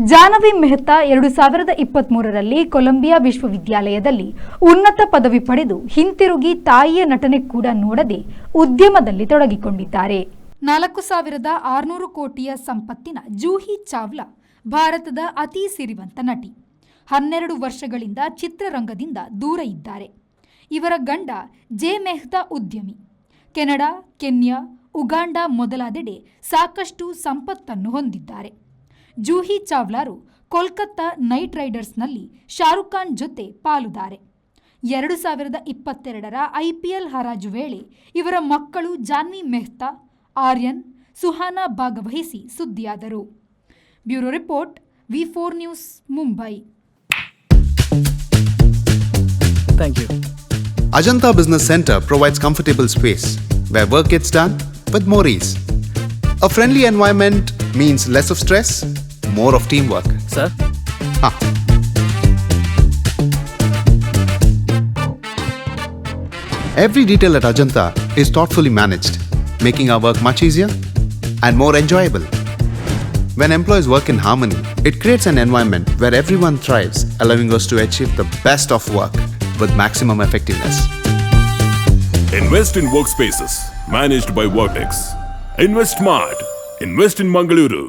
Jahnavi Mehta 2023ರಲ್ಲಿ Colombia ವಿಶ್ವವಿದ್ಯಾಲಯದಲ್ಲಿ ಉನ್ನತ ಪದವಿ ಪಡೆದು ಹಿಂತಿರುಗಿ ತಾಯಿಯ ನಟನೆ ಕೂಡ ನೋಡದೆ ಉದ್ಯಮದಲ್ಲಿ ತೊಡಗಿಕೊಂಡಿದ್ದಾರೆ. 4,600 ಕೋಟಿಯ ಸಂಪತ್ತಿನ ಜೂಹಿ ಚಾವ್ಲಾ ಭಾರತದ ಅತಿ ಸಿರಿವಂತ ನಟಿ. 12 ವರ್ಷಗಳಿಂದ ಚಿತ್ರರಂಗದಿಂದ ದೂರ ಇದ್ದಾರೆ. ಇವರ ಗಂಡ ಜೆ ಮೆಹ್ತಾ ಉದ್ಯಮಿ. ಕೆನಡಾ, ಕೆನ್ಯಾ, ಉಗಾಂಡ ಮೊದಲಾದೆಡೆ ಸಾಕಷ್ಟು ಸಂಪತ್ತನ್ನು ಹೊಂದಿದ್ದಾರೆ. ಜೂಹಿ ಚಾವ್ಲಾರು ಕೋಲ್ಕತ್ತಾ ನೈಟ್ ರೈಡರ್ಸ್ನಲ್ಲಿ ಶಾರುಖ್ ಖಾನ್ ಜೊತೆ ಪಾಲುದಾರೆ. 2022ರ IPL ಹರಾಜು ವೇಳೆ ಇವರ ಮಕ್ಕಳು ಜಾಹ್ನವಿ ಮೆಹ್ತಾ, ಆರ್ಯನ್, ಸುಹಾನಾ ಭಾಗವಹಿಸಿ ಸುದ್ದಿಯಾದರು. Bureau report, V4 news, Mumbai. Thank you. Ajanta Business Center provides comfortable space where work gets done with more ease. A friendly environment means less of stress, more of teamwork. Sir? Every detail at Ajanta is thoughtfully managed, making our work much easier and more enjoyable. When employees work in harmony, it creates an environment where everyone thrives, allowing us to achieve the best of work with maximum effectiveness. Invest in workspaces managed by Vertex. Invest smart. Invest in Mangaluru.